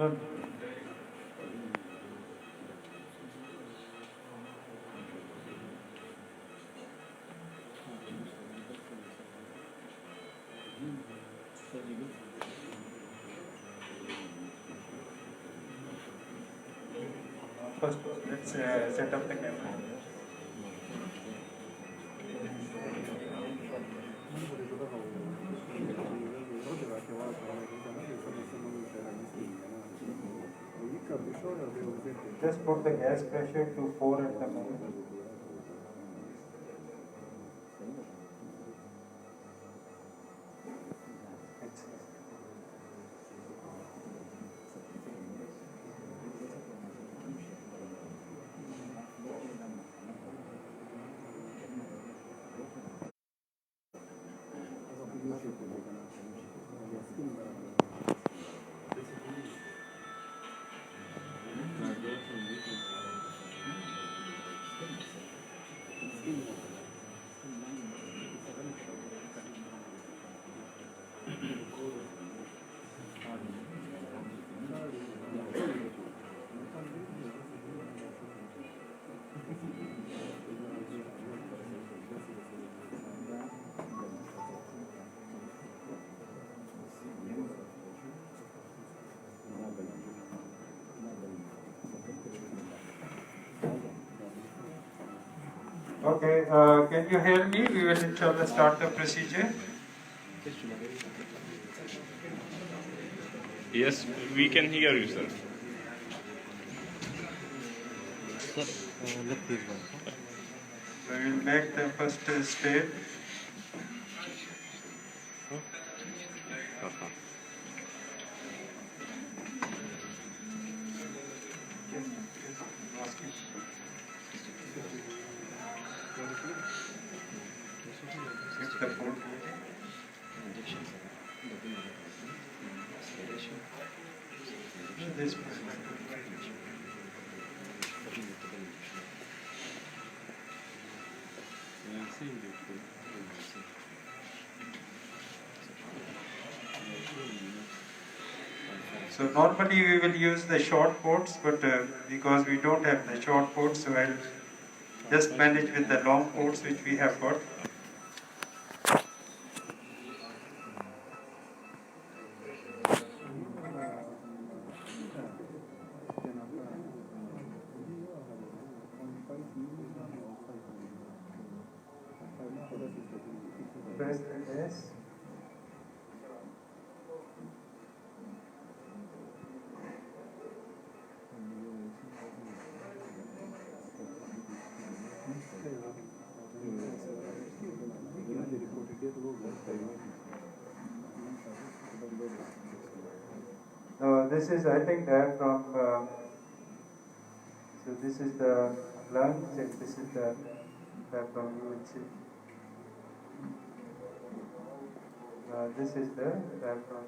No. First, let's set up the camera. Just put the gas pressure to 4 at the moment. Okay, can you hear me? We will inshallah start the procedure. Yes, we can hear you, sir. So we will make the first step. This So normally we will use the short ports, but because we don't have the short ports, so I'll just manage with the long ports which we have got. Press the S. This is, I think, diaphragm. So this is the lungs, and this is the diaphragm. You will see. This is the diaphragm.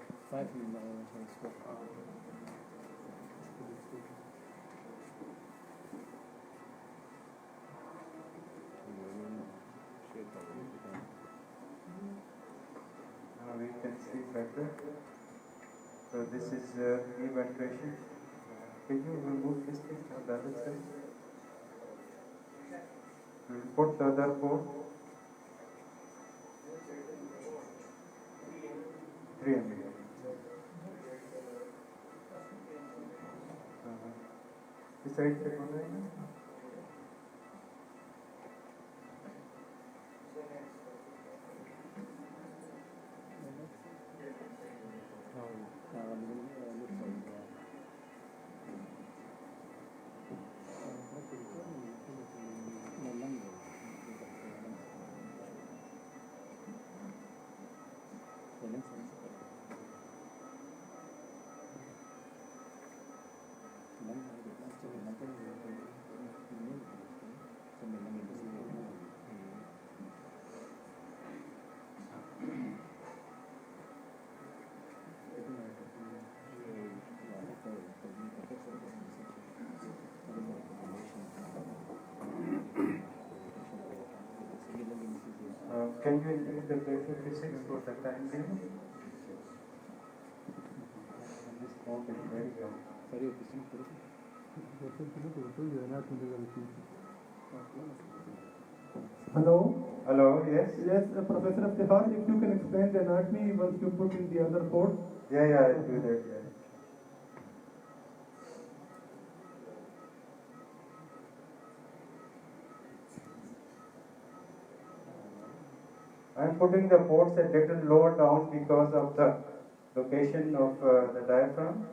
Now we can see better. So this is eventration. Can you remove this thing on the other side? We will put the other port. 3 mm. इस side से कौन है? Can you increase the pressure physics for the time being? Okay, very good. Hello. Hello, yes? Yes, Professor Iftihar, if you can explain the anatomy once you put in the other port. Yeah, I'll do that. Yeah. I'm putting the ports a little lower down because of the location of the diaphragm.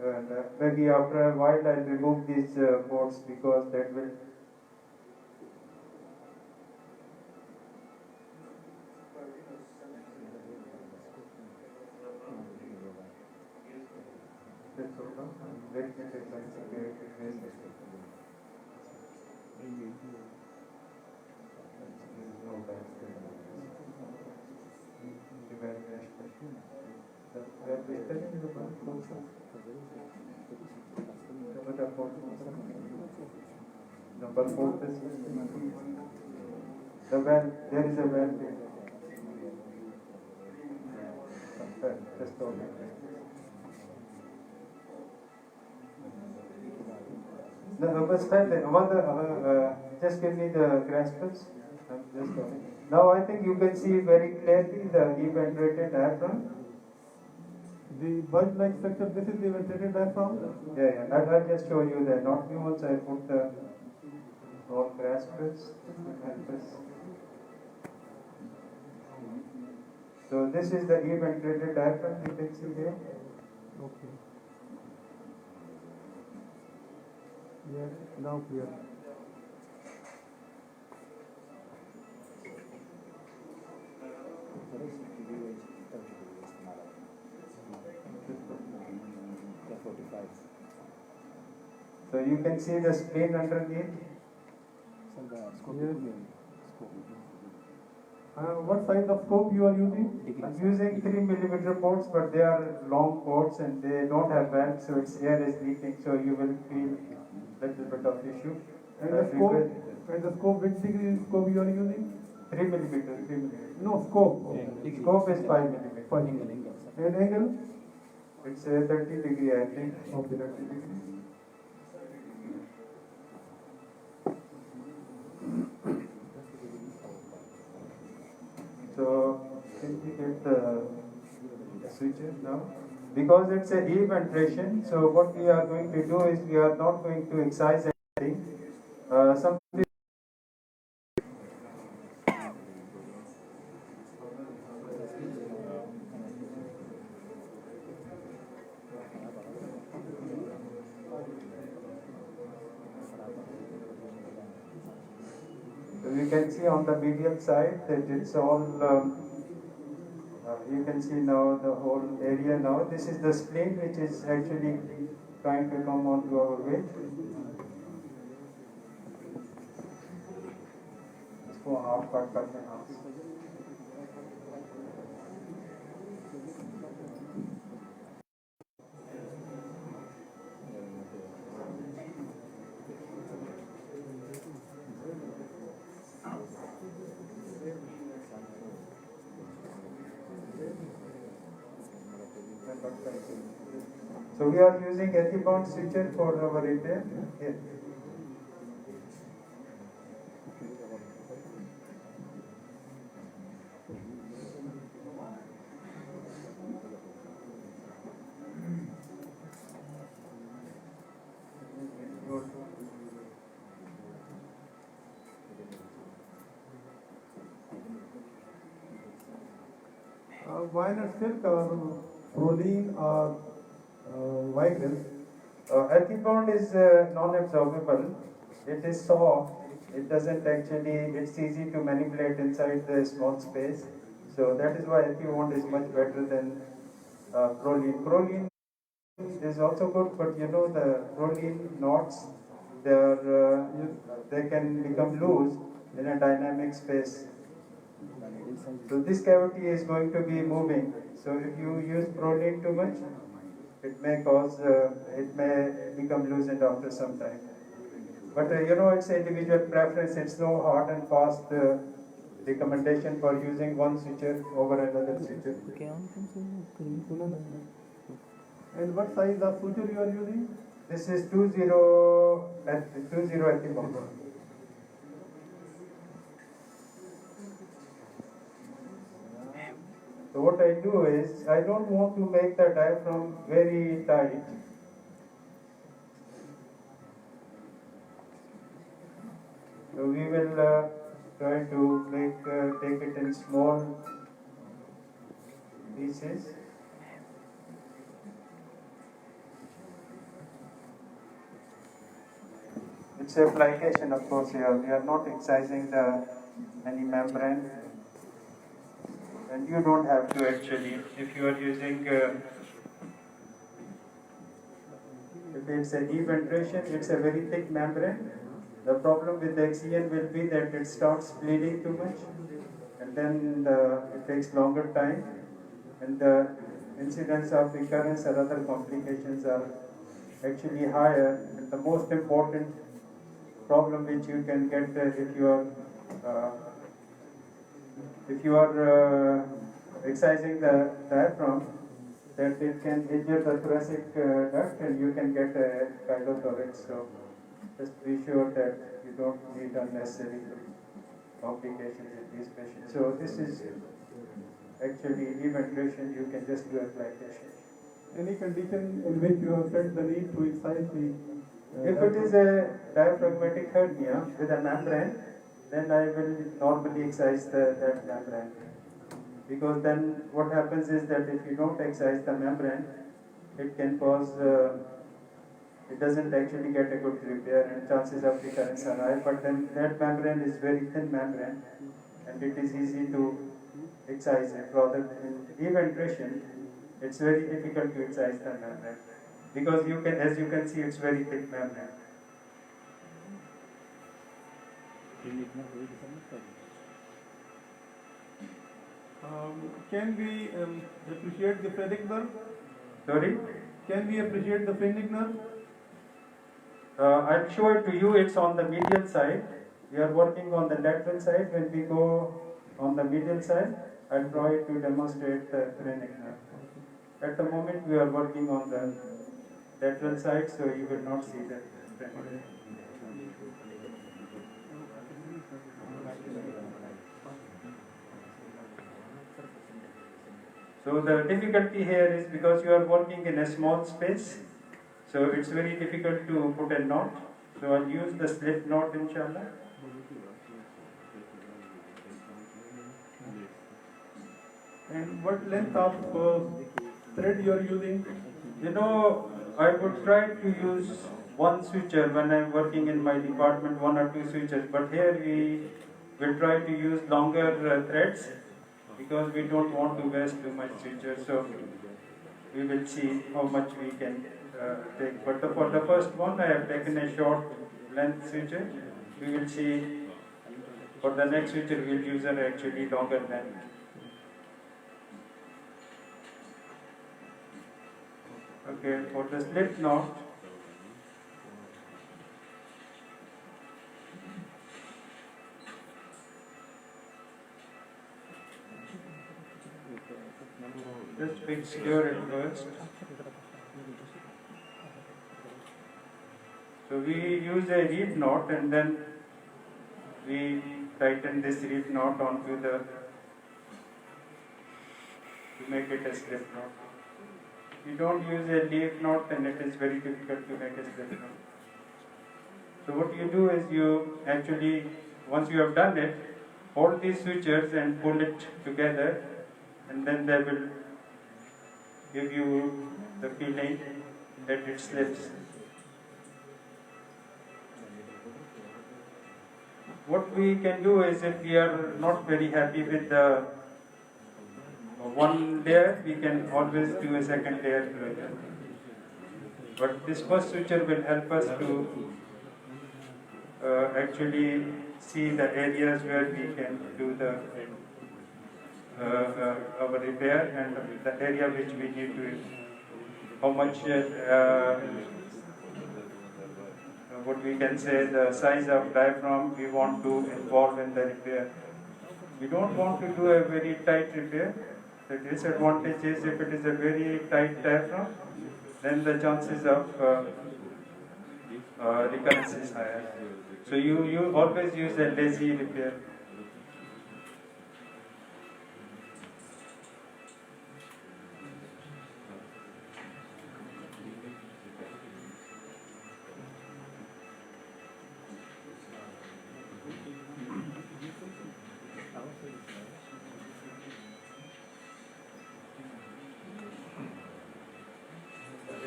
And maybe after a while I'll remove these ports because that will. That's all, no? Very good exercise. Number 4 is the well, there is a well. Just hold it. No, but just give me the graspers. Now I think you can see very clearly the evaporated diaphragm. The bulge-like structure, this is the ventilated diaphragm. Yeah. I'll just show you that. Not you once I put the all graspers. So this is the evaporated diaphragm you can see here. Okay. Yes, now clear. So you can see the spleen underneath. Yes. What size of scope you are using? I'm using 3 millimeter ports, but they are long ports and they don't have valves, so its air is leaking, so you will feel little bit of issue. And the scope, which degree scope you are using? 3 millimeter. No, scope. Scope is 5 millimeter. And angle? It's 30 degree, I think. Okay, 30 degree. So, can we get the switches now? Because it's a eventration, so what we are going to do is we are not going to excise anything. Some you can see on the medial side that it's all, you can see now the whole area now. This is the spleen which is actually trying to come onto our way. इसको half cut करते हैं half. So we are using Ethibond switcher for our repair. Here. Why not silk or proline or Vigris? Ethibond is non-absorbable. It is soft. It doesn't actually, it's easy to manipulate inside the small space. So that is why Ethibond is much better than proline. Proline is also good, but you know the proline knots, they can become loose in a dynamic space. So this cavity is going to be moving. So if you use proline too much, it may become loosened after some time. But you know, it's individual preference. It's no hard and fast recommendation for using one switcher over another switcher. And what size of suture you are using? This is 20 ethylene. So what I do is, I don't want to make the diaphragm very tight. So we will try to take it in small pieces. It's a plication, of course, here. We are not excising any membrane. And you don't have to actually, if you are using, if it's a eventration, it's a very thick membrane. The problem with the XEN will be that it starts bleeding too much, and then it takes longer time, and the incidence of recurrence or other complications are actually higher. And the most important problem which you can get if you are excising the diaphragm, that it can injure the thoracic duct and you can get a chylothorax. So just be sure that you don't need unnecessary complications in these patients. So this is actually eventration, you can just do a plication. Any condition in which you have felt the need to excise the If it is a diaphragmatic hernia with a membrane, then I will normally excise that membrane. Because then what happens is that if you don't excise the membrane, it can cause, it doesn't actually get a good repair and chances of recurrence are high. But then that membrane is very thin membrane and it is easy to excise it. Rather than eventration, it's very difficult to excise the membrane. Because you can, as you can see, it's very thick membrane. Can we appreciate the phrenic nerve? Sorry? Can we appreciate the phrenic nerve? I'll show it to you. It's on the medial side. We are working on the lateral side. When we go on the medial side, I'll try to demonstrate the phrenic nerve. At the moment, we are working on the lateral side, so you will not see the phrenic nerve. So the difficulty here is because you are working in a small space, so it's very difficult to put a knot. So I'll use the slip knot, inshallah. And what length of thread you are using? You know, I would try to use one suture when I'm working in my department, one or two sutures, but here we will try to use longer threads because we don't want to waste too much suture. So we will see how much we can take. But for the first one, I have taken a short length suture. We will see for the next suture we'll use an actually longer length. Okay, for the slip knot, just fix here at first. So we use a reed knot and then we tighten this reed knot onto the, to make it a slip knot. If you don't use a leaf knot, then it is very difficult to make a slip knot. So what you do is you actually, once you have done it, hold these sutures and pull it together, and then they will give you the feeling that it slips. What we can do is, if we are not very happy with the one layer, we can always do a second layer. But this first suture will help us to actually see the areas where we can do the our repair and the area which we need to, how much what we can say, the size of diaphragm we want to involve in the repair. We don't want to do a very tight repair. The disadvantage is if it is a very tight diaphragm, then the chances of recurrence is higher. So you always use a lazy repair.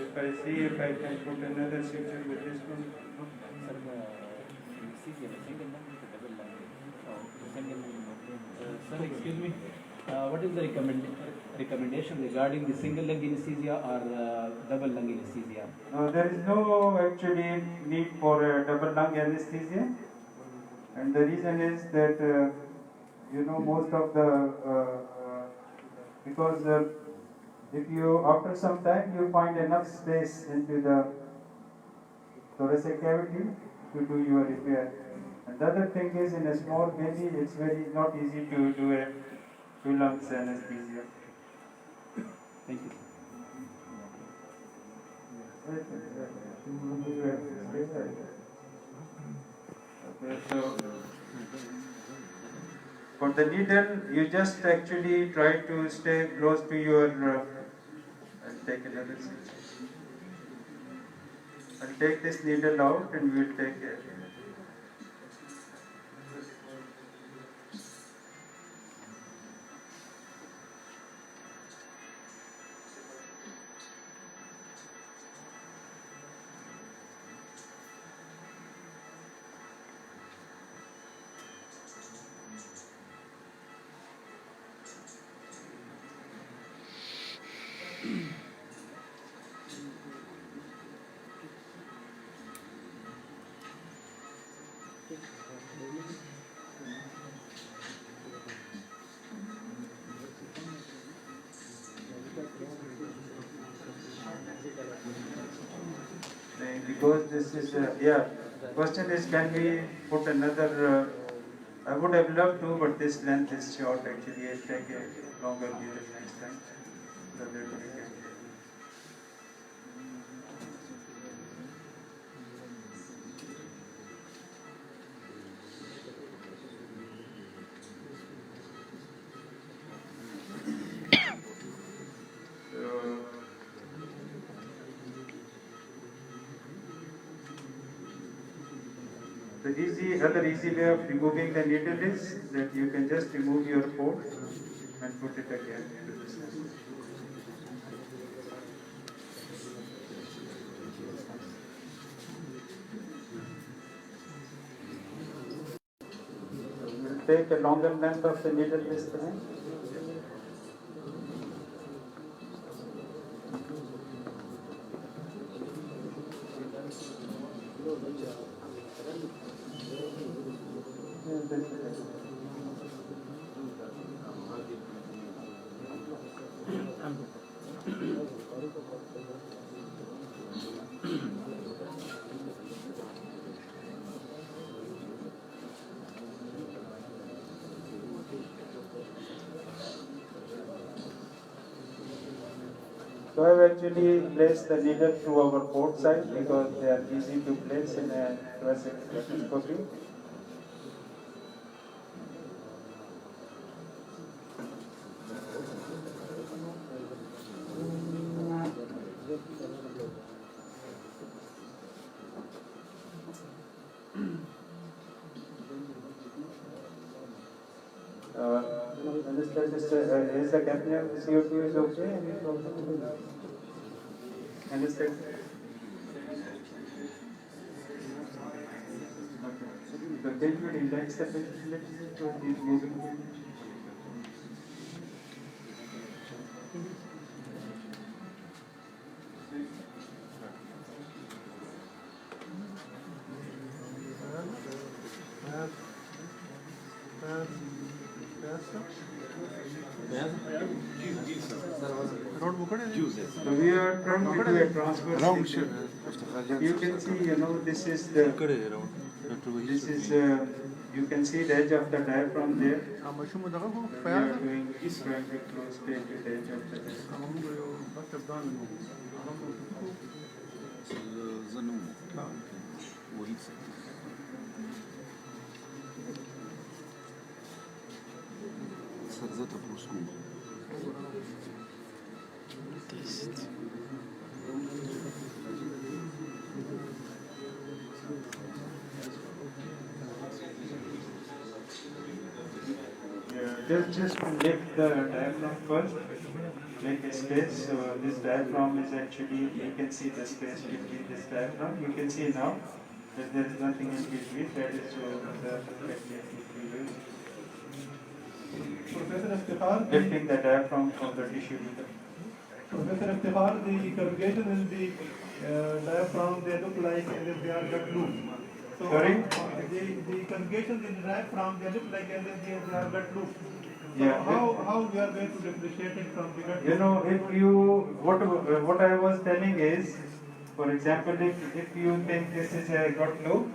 If I see if I can put another suture with this one. Sir, excuse me. What is the recommendation regarding the single lung anesthesia or double lung anesthesia? There is no actually need for a double lung anesthesia, and the reason is that most of the because if you after some time you find enough space into the thoracic cavity to do your repair. And the other thing is in a small baby it's very not easy to do a two lungs anesthesia. Thank you. Okay, so for the needle, you just actually try to stay close to your. I'll take another seat. I'll take this needle out and we'll take it. Because this is question is can we put another I would have loved to, but this length is short actually. I'll take a longer needle next time so that we can the other easy way of removing the needle is that you can just remove your port and put it again into the cell. So we'll take a longer length of the needle this time. So I've actually placed the needle through our port side because they are easy to place in a thoracic stethoscopy. Is the capillary CO2 is okay? Any problem? Anesthetic? So then you will relax the patient little bit so he is moving. So we are trying to do a transfer. You can see, this is the. This is you can see the edge of the diaphragm there. We are doing trying to close the edge of the diaphragm. ظنون وهي سرزت بروسكوب Just lift the diaphragm first, make a space. So this diaphragm is actually, you can see the space between this diaphragm. You can see now that there is nothing in between. That is the technique we use. Professor Iftikhar, Lifting the diaphragm from the tissue. Professor Iftikhar, the corrugation in the diaphragm, they look like as if they are cut loose. So, Sorry? The corrugations in the diaphragm, they look like as if they are cut loose. So Yeah. how we are going to differentiate it from the gut? You know, if you, what I was telling is, for example, if you think this is a gut loop,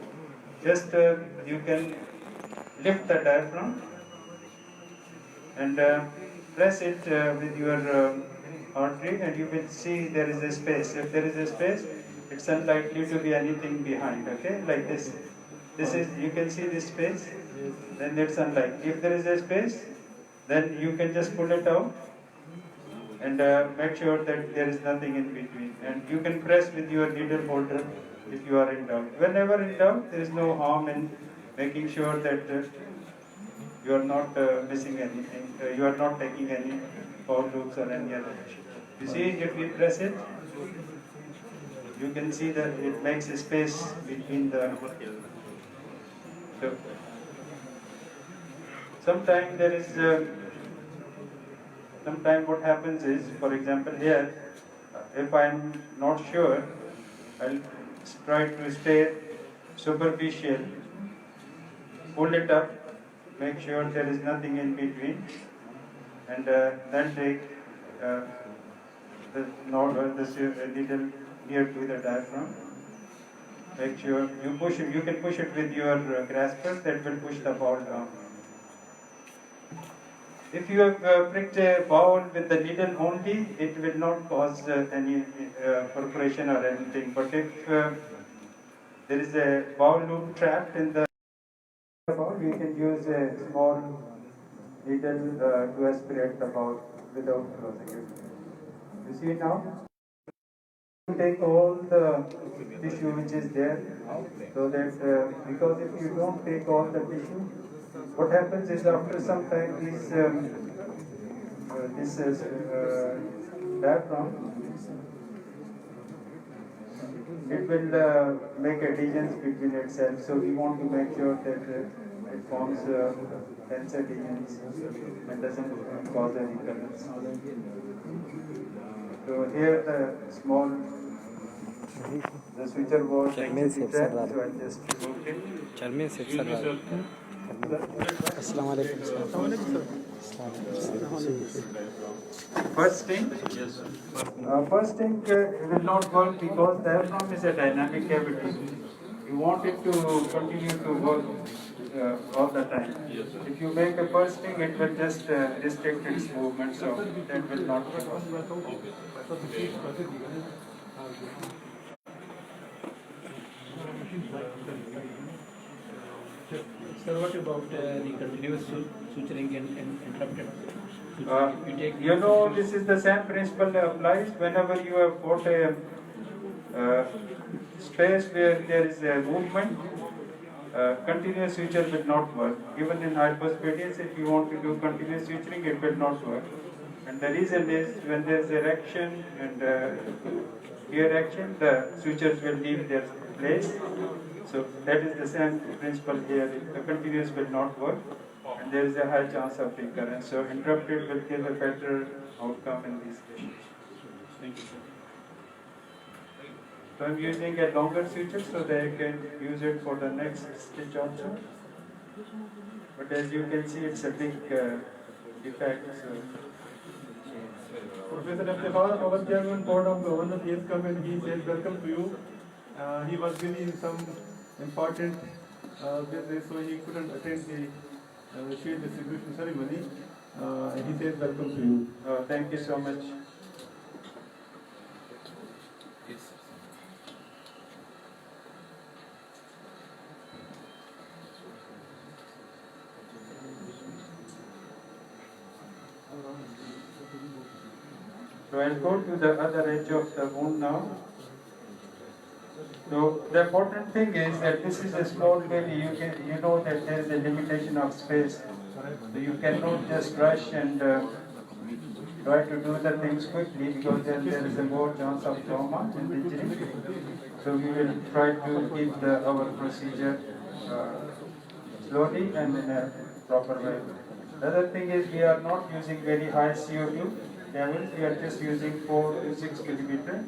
just you can lift the diaphragm and press it with your artery, and you will see there is a space. If there is a space, it's unlikely to be anything behind, okay, like this. This is, you can see this space, then it's unlikely. If there is a space, then you can just pull it out and make sure that there is nothing in between. And you can press with your needle holder if you are in doubt. Whenever in doubt, there is no harm in making sure that you are not missing anything, you are not taking any foul loops or any other issue. You see, if we press it, you can see that it makes a space between the. So, sometimes there is. Sometimes what happens is, for example, here, if I am not sure, I'll try to stay superficial, pull it up, make sure there is nothing in between, and then take the knot or the needle near to the diaphragm. Make sure you push it. You can push it with your grasper. That will push the ball down. If you have pricked a bowel with the needle only, it will not cause any perforation or anything. But if there is a bowel loop trapped in the bowel, we can use a small needle to aspirate the bowel without closing it. You see now? Take all the tissue which is there, so that because if you don't take all the tissue, what happens is after some time this diaphragm, it will make adhesions between itself. So we want to make sure that it forms dense adhesions and doesn't cause any currents. So here the small, the switcher was actually trapped, so I just removed it. चरमी से sir अस्सलाम वालेकुम First thing, will not work because diaphragm is a dynamic cavity. You want it to continue to work all the time. If you make a first thing, it will just restrict its movement, so that will not work. Sir, what about the continuous suturing and interrupted suturing? You know, this is the same principle that applies whenever you have got a space where there is a movement. Continuous suture will not work. Even in hypospadias, if you want to do continuous suturing, it will not work. And the reason is when there is erection and ear action, the sutures will leave their place. So that is the same principle here. The continuous will not work, and there is a high chance of recurrence. So interrupted will give a better outcome in these cases. Thank you, sir. So I'm using a longer suture so that I can use it for the next stitch also. But as you can see, it's a big defect. So. Professor Iftikhar, our chairman board of governors, he has come and he says welcome to you. He was busy in some important business, so he couldn't attend the shield distribution ceremony. He says welcome to you. Thank you so much. Yes. So I'll go to the other edge of the wound now. So the important thing is that this is a small baby. You know that there is a limitation of space. So you cannot just rush and try to do the things quickly, because then there is a more chance of trauma and injury. So we will try to keep our procedure slowly and in a proper way. The other thing is we are not using very high CO2 levels. We are just using 4 to 6 millimeter,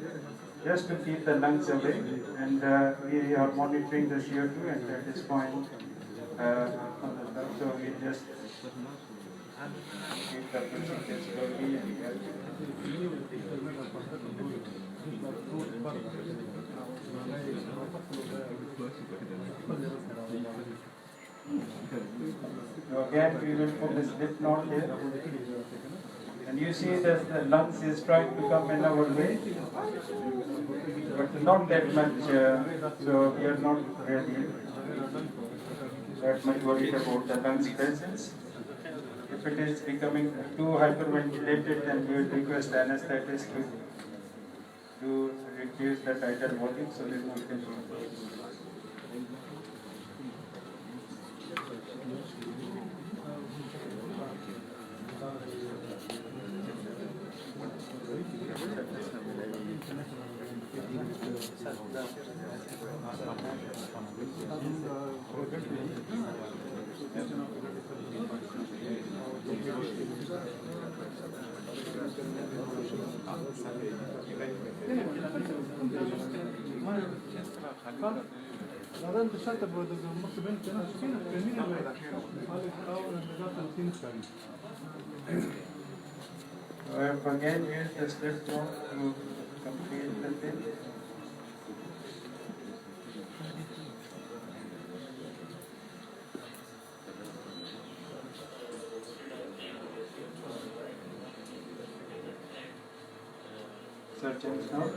just to keep the lungs away, and we are monitoring the CO2 and at this point so we just keep the procedure slowly and so again we will put the slip knot here, and you see that the lungs is trying to come in our way, but not that much, so we are not really that much worried about the lungs presence. If it is becoming too hyperventilated, then we will request the anesthetist to reduce the tidal volume so that we can I have again used the slip knot to complete the thing. Surgeon's note.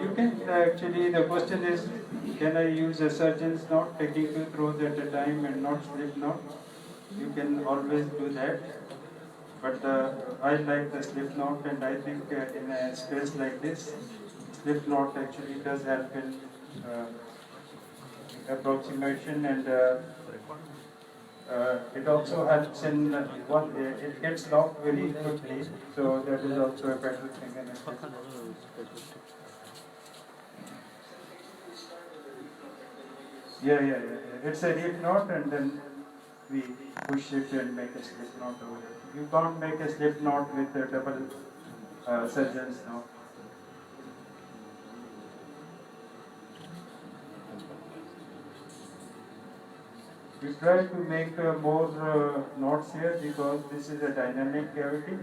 You can actually, the question is, can I use a surgeon's knot, taking 2 throws at a time and not slip knot? You can always do that. But I like the slip knot, and I think in a space like this, slip knot actually does help in approximation, and it also helps in it gets locked very quickly, so that is also a better thing. Yeah. It's a reef knot, and then we push it and make a slip knot over it. You can't make a slip knot with a double surgeon's knot. We try to make more knots here because this is a dynamic cavity,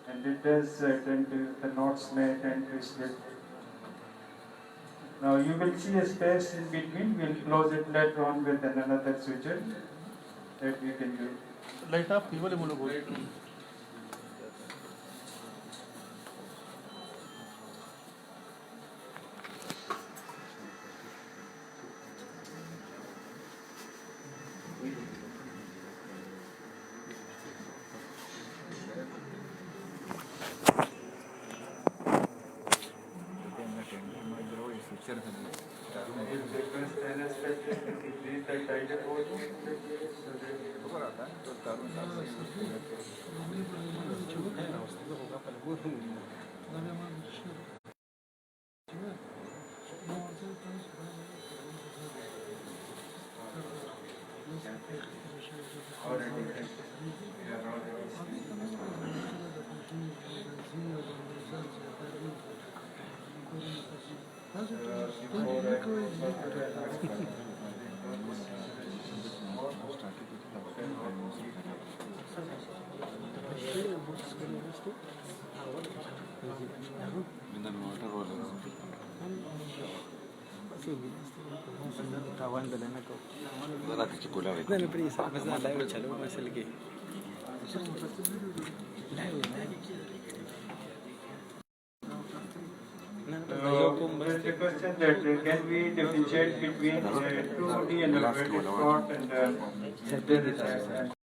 and it does tend to, the knots may tend to slip. Now you will see a space in between. We'll close it later on with another suture that we can do. Light up, you will move. There's a question that can we differentiate between 2D and a vertical spot, and